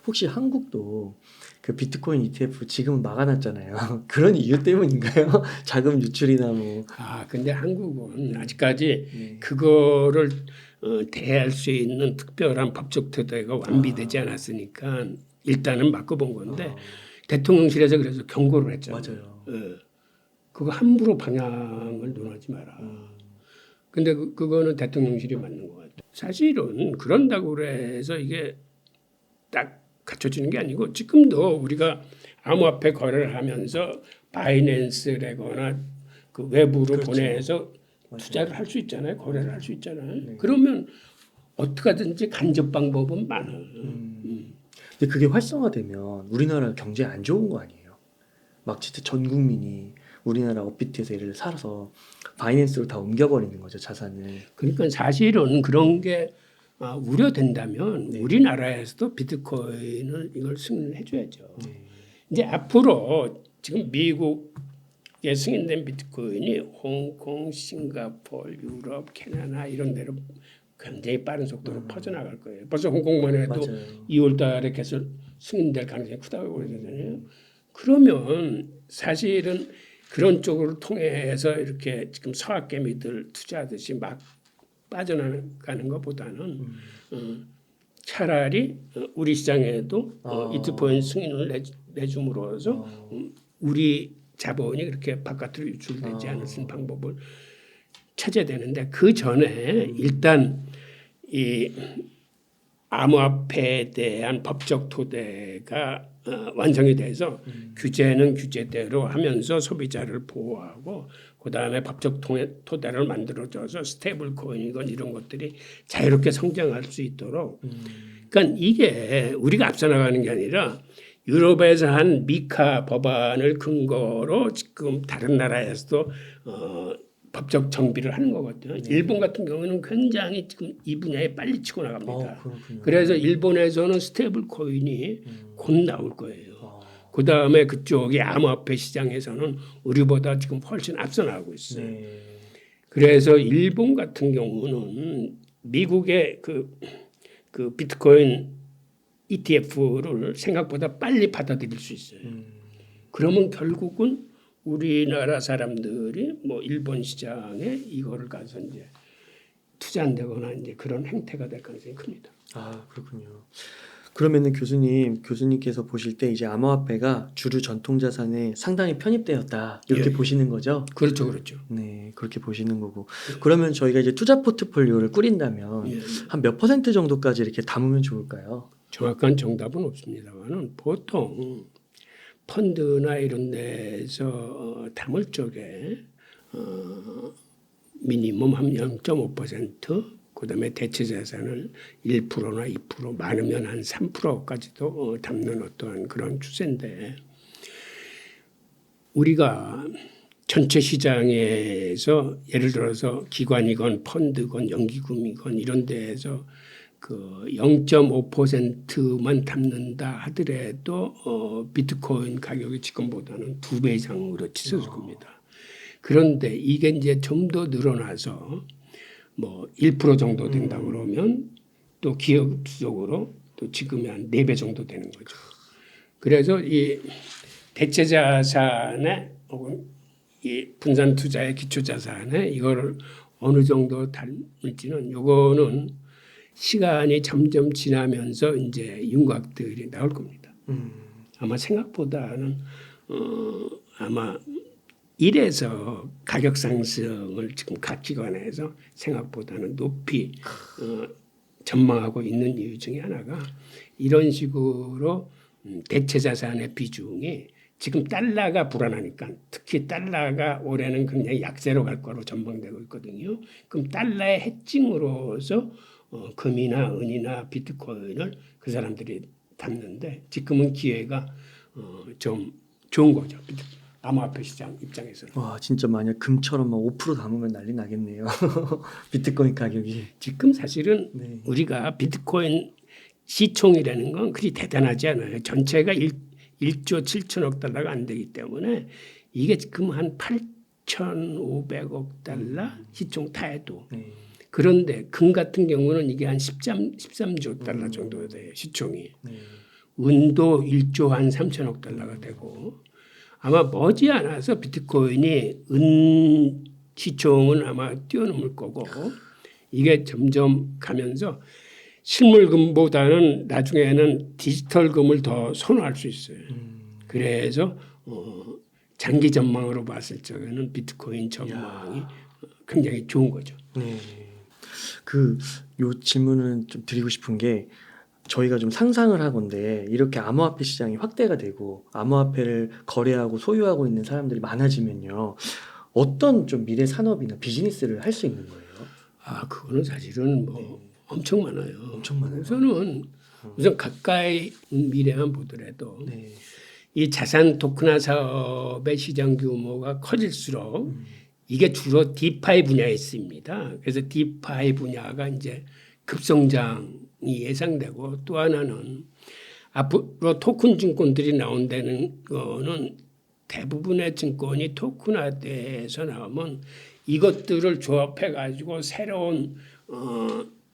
혹시 한국도 그 비트코인 ETF 지금은 막아놨잖아요. 그런 이유 때문인가요? 자금 유출이나 뭐.
근데 한국은 아직까지 그거를 대할 수 있는 특별한 법적 토대가 완비되지 않았으니까 일단은 바꿔본 건데 대통령실에서 그래서 경고를 했잖아요.
맞아요.
그거 함부로 방향을 논하지 마라. 근데 그거는 대통령실이 맞는 것 같아요. 사실은 그런다고 그래서 이게 딱 갖춰지는 게 아니고 지금도 우리가 암호화폐 거래를 하면서 바이낸스라거나 그 외부로 보내서 투자를 할 수 있잖아요. 거래를 할 수 있잖아요. 그러면 어떻게 하든지 간접 방법은 많아요.
근데 그게 활성화되면 우리나라 경제 안 좋은 거 아니에요? 막 진짜 전 국민이 우리나라 업비트에서 예를 들어 사서 바이낸스로 다 옮겨버리는 거죠, 자산을.
그러니까 사실은 그런 게 우려된다면
네.
우리나라에서도 비트코인을 이걸 승인을 해줘야죠.
네.
이제 앞으로 지금 미국에 승인된 비트코인이 홍콩, 싱가포르, 유럽, 캐나다 이런 데로 굉장히 빠른 속도로 퍼져나갈 거예요. 벌써 홍콩만 해도
맞아요.
2월 달에 계속 승인될 가능성이 크다고 그러잖아요. 그러면 사실은 그런 쪽으로 통해서 이렇게 지금 서학개미들 투자하듯이 막 빠져나가는 것보다는 차라리 우리 시장에도 비트코인 승인을 내줌으로써 우리 자본이 그렇게 바깥으로 유출되지 않을 수 있는 방법을 찾아야 되는데 그 전에 일단 이 암호화폐에 대한 법적 토대가 완성이 돼서 규제는 규제대로 하면서 소비자를 보호하고 그다음에 법적 토대를 만들어줘서 스테이블 코인이건 이런 것들이 자유롭게 성장할 수 있도록 그러니까 이게 우리가 앞서 나가는 게 아니라 유럽에서 한 미카 법안을 근거로 지금 다른 나라에서도 법적 정비를 하는 거거든요. 일본 같은 경우는 굉장히 지금 이 분야에 빨리 치고 나갑니다. 그래서 일본에서는 스테이블 코인이 곧 나올 거예요. 그 다음에 그쪽이 암호화폐 시장에서는 우리보다 지금 훨씬 앞서 나가고 있어요.
네.
그래서 일본 같은 경우는 미국의 그 비트코인 ETF를 생각보다 빨리 받아들일 수 있어요. 그러면 결국은 우리나라 사람들이 뭐 일본 시장에 이거를 가서 이제 투자한다거나 이제 그런 행태가 될 가능성이 큽니다.
아, 그렇군요. 그러면은 교수님께서 보실 때 이제 암호화폐가 주류 전통 자산에 상당히 편입되었다 이렇게
예.
보시는 거죠?
그렇죠, 그렇죠.
네, 그렇게 보시는 거고. 그러면 저희가 이제 투자 포트폴리오를 꾸린다면
예.
한 몇 퍼센트 정도까지 이렇게 담으면 좋을까요?
정확한 정답은 없습니다만은 보통 펀드나 이런 데서 담을 쪽에 미니멈 한 0.5%, 그다음에 대체 자산을 1%나 2%, 많으면 한 3%까지도 담는 어떠한 그런 추세인데 우리가 전체 시장에서 예를 들어서 기관이건 펀드건 연기금이건 이런 데에서 그 0.5%만 담는다 하더라도 비트코인 가격이 지금보다는 2배 이상으로 치솟을 겁니다. 그런데 이게 이제 좀 더 늘어나서 뭐 1% 정도 된다 그러면 또 기업적으로 또 지금이 한 4배 정도 되는 거죠. 그래서 이 대체 자산에 혹은 이 분산 투자의 기초 자산에 이거를 어느 정도 담을지는 요거는 시간이 점점 지나면서 이제 윤곽들이 나올 겁니다. 아마 생각보다는 아마 이래서 가격 상승을 지금 각 기관에서 생각보다는 높이 전망하고 있는 이유 중에 하나가 이런 식으로 대체 자산의 비중이 지금 달러가 불안하니까 특히 달러가 올해는 굉장히 약세로 갈 거로 전망되고 있거든요. 그럼 달러의 해칭으로서 금이나 은이나 비트코인을 그 사람들이 담는데 지금은 기회가 좀 좋은 거죠. 암호화폐 시장 입장에서는.
와, 진짜 만약 금처럼 막 5% 담으면 난리 나겠네요. 비트코인 가격이.
지금 사실은
네.
우리가 비트코인 시총이라는 건 그리 대단하지 않아요. 전체가 1조 7천억 달러가 안 되기 때문에 이게 지금 한 8,500억 달러 시총 타해도.
네.
그런데 금 같은 경우는 이게 한 13조 달러 정도 돼요. 시총이.
네.
은도 1조 한 3천억 달러가 되고 아마 머지않아서 비트코인이 은 시총은 아마 뛰어넘을 거고 이게 점점 가면서 실물금보다는 나중에는 디지털금을 더 선호할 수 있어요. 그래서 장기 전망으로 봤을 적에는 비트코인 전망이 굉장히 좋은 거죠.
네. 요 질문은 좀 드리고 싶은 게 저희가 좀 상상을 하건데 이렇게 암호화폐 시장이 확대가 되고 암호화폐를 거래하고 소유하고 있는 사람들이 많아지면요. 어떤 좀 미래 산업이나 비즈니스를 할 수 있는 거예요?
아, 그거는 사실은 뭐 엄청 많아요.
엄청 많아요.
우선 가까이 미래만 보더라도
네.
이 자산 토큰화 사업의 시장 규모가 커질수록 이게 주로 디파이 분야에 쓰입니다. 그래서 디파이 분야가 이제 급성장이 예상되고 또 하나는 앞으로 토큰 증권들이 나온다는 거는 대부분의 증권이 토큰화돼서 나오면 이것들을 조합해 가지고 새로운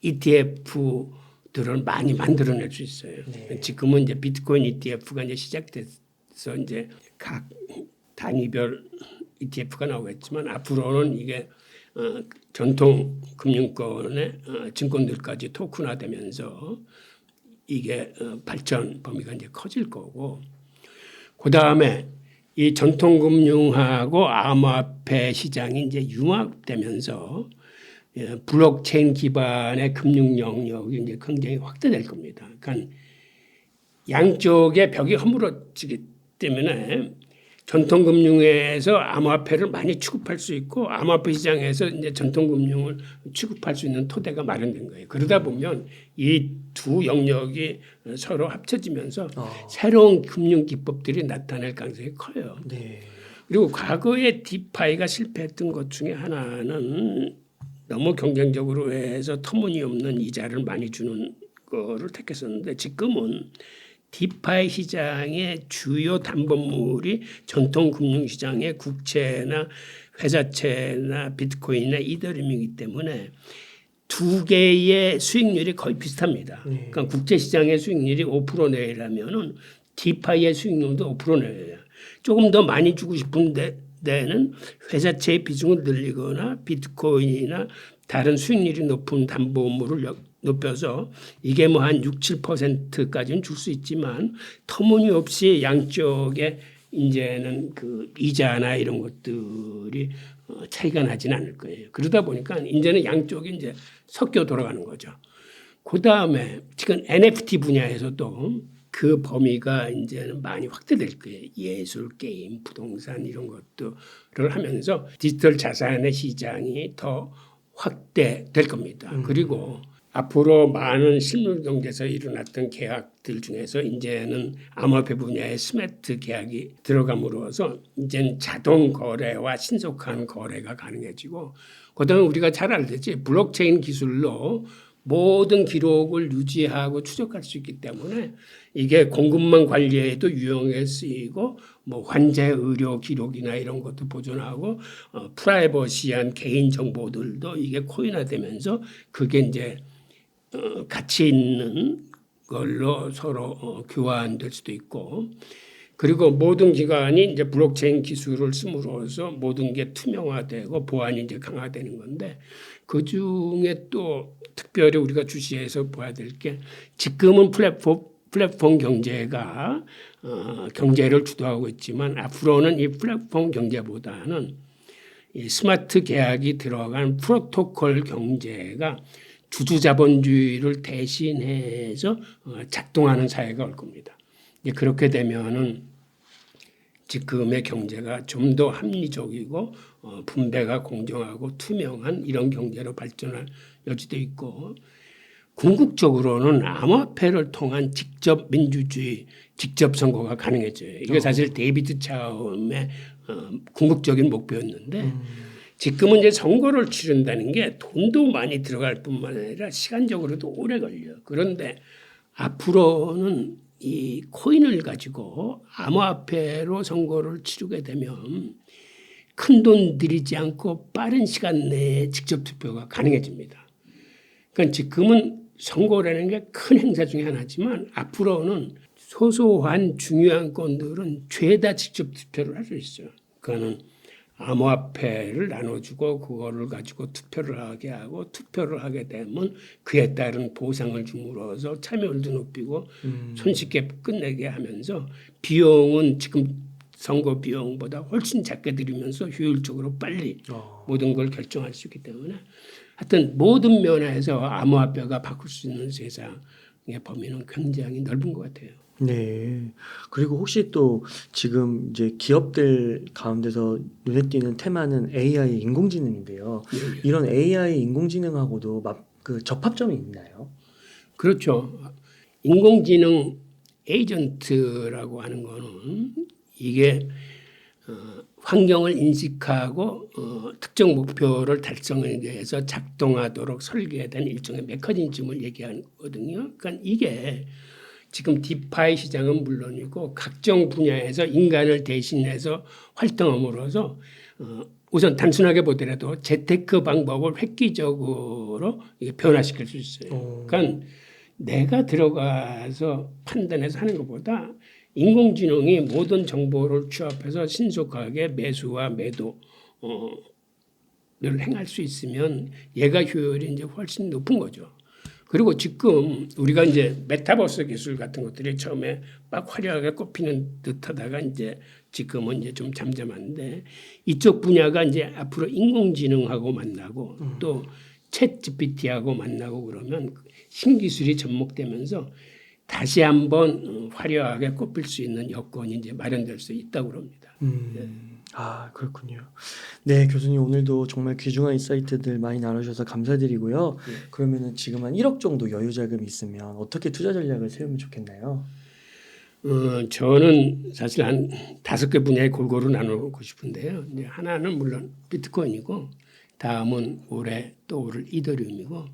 ETF들을 많이 만들어낼 수 있어요.
네.
지금은 이제 비트코인 ETF가 이제 시작돼서 이제 각 단위별 ETF가 나오겠지만 앞으로는 이게 전통 금융권의 증권들까지 토큰화되면서 이게 발전 범위가 이제 커질 거고 그 다음에 이 전통금융하고 암호화폐 시장이 이제 융합되면서 블록체인 기반의 금융 영역이 이제 굉장히 확대될 겁니다. 그러니까 양쪽의 벽이 허물어지기 때문에 전통금융에서 암호화폐를 많이 취급할 수 있고 암호화폐 시장에서 이제 전통금융을 취급할 수 있는 토대가 마련된 거예요. 그러다 보면 이 두 영역이 서로 합쳐지면서 새로운 금융 기법들이 나타날 가능성이 커요.
네.
그리고 과거에 디파이가 실패했던 것 중에 하나는 너무 경쟁적으로 해서 터무니없는 이자를 많이 주는 거를 택했었는데 지금은 디파이 시장의 주요 담보물이 전통 금융 시장의 국채나 회사채나 비트코인이나 이더리움이기 때문에 두 개의 수익률이 거의 비슷합니다. 그러니까 국제 시장의 수익률이 5% 내외라면은 디파이의 수익률도 5% 내외예요. 조금 더 많이 주고 싶은 데는 회사채의 비중을 늘리거나 비트코인이나 다른 수익률이 높은 담보물을 높여서 이게 뭐 한 6, 7%까지는 줄 수 있지만 터무니없이 양쪽에 이제는 그 이자나 이런 것들이 차이가 나지는 않을 거예요. 그러다 보니까 이제는 양쪽이 이제 섞여 돌아가는 거죠. 그 다음에 지금 NFT 분야에서도 그 범위가 이제는 많이 확대될 거예요. 예술, 게임, 부동산 이런 것들을 하면서 디지털 자산의 시장이 더 확대될 겁니다. 그리고 앞으로 많은 실물 경제에서 일어났던 계약들 중에서 이제는 암호화폐 분야의 스마트 계약이 들어감으로써 이제는 자동 거래와 신속한 거래가 가능해지고 그다음에 우리가 잘 알듯이 블록체인 기술로 모든 기록을 유지하고 추적할 수 있기 때문에 이게 공급망 관리에도 유용하게 쓰이고 뭐 환자 의료 기록이나 이런 것도 보존하고 프라이버시한 개인 정보들도 이게 코인화되면서 그게 이제 가치 있는 걸로 서로 교환될 수도 있고 그리고 모든 기관이 이제 블록체인 기술을 씀으로써 모든 게 투명화되고 보안이 이제 강화되는 건데 그 중에 또 특별히 우리가 주시해서 봐야 될 게 지금은 플랫폼 경제가 경제를 주도하고 있지만 앞으로는 이 플랫폼 경제보다는 이 스마트 계약이 들어간 프로토콜 경제가 주주자본주의를 대신해서 작동하는 사회가 올 겁니다. 그렇게 되면은 지금의 경제가 좀 더 합리적이고 분배가 공정하고 투명한 이런 경제로 발전할 여지도 있고 궁극적으로는 암호화폐를 통한 직접 민주주의, 직접 선거가 가능해져요. 이게 사실 데이비드 차움의 궁극적인 목표였는데 지금은 이제 선거를 치른다는 게 돈도 많이 들어갈 뿐만 아니라 시간적으로도 오래 걸려요. 그런데 앞으로는 이 코인을 가지고 암호화폐로 선거를 치르게 되면 큰 돈 들이지 않고 빠른 시간 내에 직접 투표가 가능해집니다. 그러니까 지금은 선거라는 게 큰 행사 중에 하나지만 앞으로는 소소한 중요한 건들은 죄다 직접 투표를 할 수 있어요. 그거는 암호화폐를 나눠주고 그거를 가지고 투표를 하게 하고 투표를 하게 되면 그에 따른 보상을 줌으로써 참여율도 높이고 손쉽게 끝내게 하면서 비용은 지금 선거 비용보다 훨씬 작게 들이면서 효율적으로 빨리 모든 걸 결정할 수 있기 때문에 하여튼 모든 면에서 암호화폐가 바꿀 수 있는 세상의 범위는 굉장히 넓은 것 같아요.
네. 그리고 혹시 또 지금 이제 기업들 가운데서 눈에 띄는 테마는 AI 인공지능인데요. 이런 AI 인공지능하고도 그 접합점이 있나요?
그렇죠. 인공지능 에이전트라고 하는 거는 이게 환경을 인식하고 특정 목표를 달성하기 위해서 작동하도록 설계된 일종의 메커니즘을 얘기하는 거거든요. 그러니까 이게 지금 디파이 시장은 물론이고 각종 분야에서 인간을 대신해서 활동함으로써 우선 단순하게 보더라도 재테크 방법을 획기적으로 이게 변화시킬 수 있어요. 그러니까 내가 들어가서 판단해서 하는 것보다 인공지능이 모든 정보를 취합해서 신속하게 매수와 매도를 행할 수 있으면 얘가 효율이 이제 훨씬 높은 거죠. 그리고 지금 우리가 이제 메타버스 기술 같은 것들이 처음에 막 화려하게 꼽히는 듯하다가 이제 지금은 이제 좀 잠잠한데 이쪽 분야가 이제 앞으로 인공지능하고 만나고 또 챗 GPT하고 만나고 그러면 신기술이 접목되면서 다시 한번 화려하게 꼽힐 수 있는 여건이 이제 마련될 수 있다고 합니다.
아, 그렇군요. 네, 교수님 오늘도 정말 귀중한 인사이트들 많이 나눠주셔서 감사드리고요. 그러면은 지금 한 1억 정도 여유 자금이 있으면 어떻게 투자 전략을 세우면 좋겠나요?
저는 사실 한 5개 분야에 골고루 나누고 싶은데요. 이제 하나는 물론 비트코인이고 다음은 올해 또 오를 이더리움이고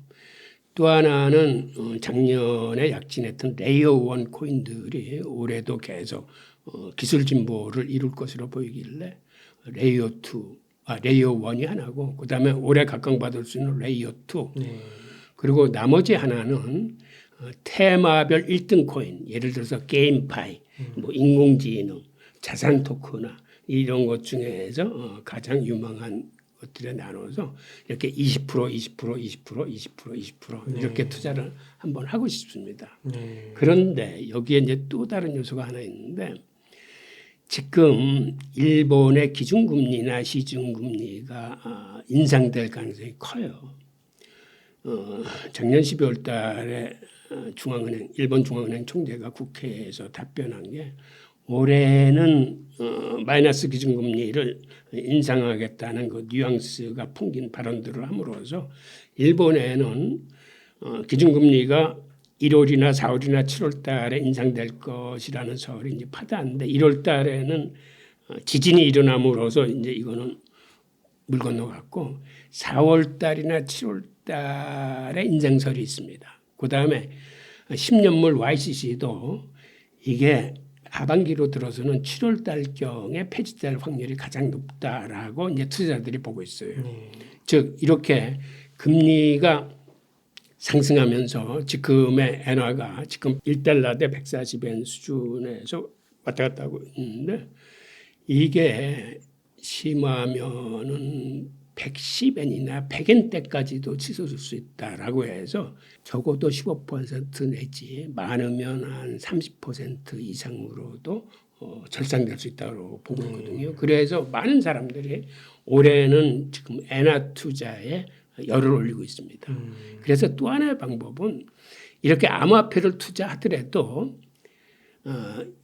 또 하나는 작년에 약진했던 레이어 1 코인들이 올해도 계속 기술 진보를 이룰 것으로 보이길래 레이어 1이 하나고 그다음에 올해 각광받을 수 있는 레이어 2 그리고 나머지 하나는 테마별 1등 코인 예를 들어서 게임파이 뭐 인공지능 자산 토크나 이런 것 중에서 가장 유망한 것들에 나눠서 이렇게 20% 이렇게 투자를 한번 하고 싶습니다. 그런데 여기에 이제 또 다른 요소가 하나 있는데 지금 일본의 기준금리나 시중금리가 인상될 가능성이 커요. 작년 12월 달에 일본 중앙은행 총재가 국회에서 답변한 게 올해는 마이너스 기준금리를 인상하겠다는 그 뉘앙스가 풍긴 발언들을 함으로써 일본에는 기준금리가 1월이나 4월이나 7월 달에 인상될 것이라는 설이 이제 파다한데 1월 달에는 지진이 일어남으로써 이제 이거는 물 건너갔고 4월 달이나 7월 달에 인상설이 있습니다. 그다음에 10년물 YCC도 이게 하반기로 들어서는 7월 달경에 폐지될 확률이 가장 높다라고 이제 투자자들이 보고 있어요. 즉 이렇게 금리가 상승하면서 지금의 엔화가 지금 1달러 대 140엔 수준에서 왔다 갔다 하고 있는데 이게 심하면은 110엔이나 100엔대까지도 치솟을 수 있다라고 해서 적어도 15% 내지 많으면 한 30% 이상으로도 절상될 수 있다고 보고 있거든요. 그래서 많은 사람들이 올해는 지금 엔화 투자에 열을 올리고 있습니다. 그래서 또 하나의 방법은 이렇게 암호화폐를 투자하더라도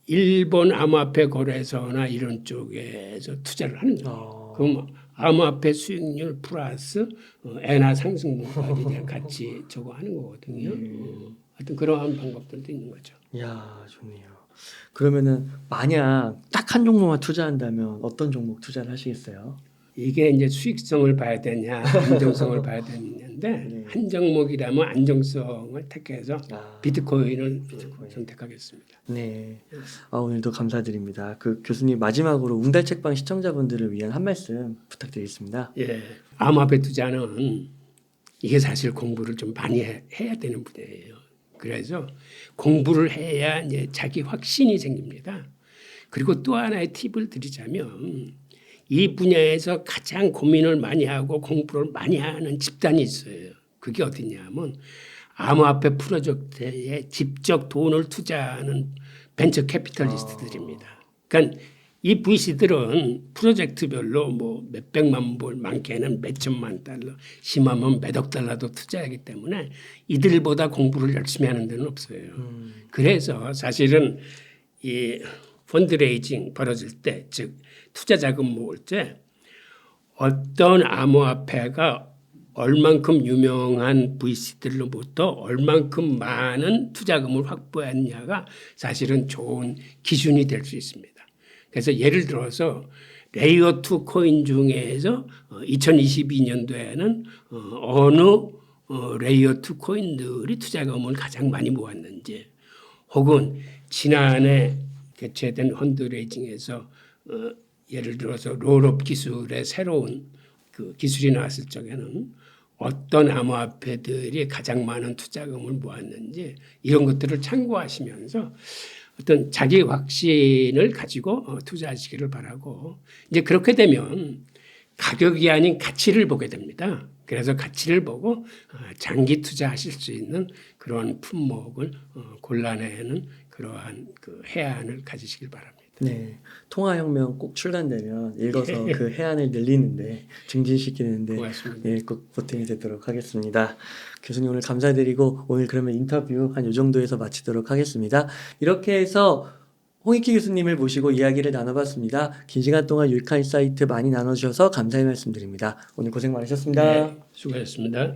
일본 암호화폐 거래소나 이런 쪽에서 투자를 하는 거예요. 그럼 암호화폐 수익률 플러스 엔화 상승분까지 같이 저거 하는 거거든요. 하여튼 그러한 방법들도 있는 거죠.
이야, 좋네요. 그러면은 만약 딱 한 종목만 투자한다면 어떤 종목 투자를 하시겠어요?
이게 이제 수익성을 봐야 되냐, 안정성을 봐야 되는데 한 종목이라면 안정성을 택해서 비트코인을 선택하겠습니다.
네. 오늘도 감사드립니다. 그 교수님 마지막으로 웅달책방 시청자분들을 위한 한 말씀 부탁드리겠습니다.
예, 암호화폐 투자는 이게 사실 공부를 좀 많이 해야 되는 분야예요. 그래서 공부를 해야 이제 자기 확신이 생깁니다. 그리고 또 하나의 팁을 드리자면 이 분야에서 가장 고민을 많이 하고 공부를 많이 하는 집단이 있어요. 그게 어디냐면 암호화폐 프로젝트에 직접 돈을 투자하는 벤처 캐피탈리스트들입니다. 그러니까 이 VC들은 프로젝트별로 뭐 몇백만 불, 많게는 몇천만 달러, 심하면 몇억 달러도 투자하기 때문에 이들보다 공부를 열심히 하는 데는 없어요. 그래서 사실은 이 펀드레이징 벌어질 때, 즉 투자 자금 모을 때 어떤 암호화폐가 얼만큼 유명한 VC들로부터 얼만큼 많은 투자금을 확보했냐가 사실은 좋은 기준이 될 수 있습니다. 그래서 예를 들어서 레이어 2 코인 중에서 2022년도에는 어느 레이어 2 코인들이 투자금을 가장 많이 모았는지, 혹은 지난해 개최된 펀드레이징에서 예를 들어서 롤업 기술의 새로운 그 기술이 나왔을 적에는 어떤 암호화폐들이 가장 많은 투자금을 모았는지, 이런 것들을 참고하시면서 어떤 자기 확신을 가지고 투자하시기를 바라고, 이제 그렇게 되면 가격이 아닌 가치를 보게 됩니다. 그래서 가치를 보고 장기 투자하실 수 있는 그런 품목을 골라내는 그러한 그 해안을 가지시길 바랍니다.
네, 통화혁명 꼭 출간되면 읽어서 그 해안을 늘리는데 증진시키는데
고맙습니다.
예, 꼭 보탬이 되도록 하겠습니다. 교수님 오늘 감사드리고 오늘 그러면 인터뷰 한 이 정도에서 마치도록 하겠습니다. 이렇게 해서 홍익기 교수님을 모시고 이야기를 나눠봤습니다. 긴 시간 동안 유익한 인사이트 많이 나눠주셔서 감사의 말씀드립니다. 오늘 고생 많으셨습니다.
네, 수고하셨습니다.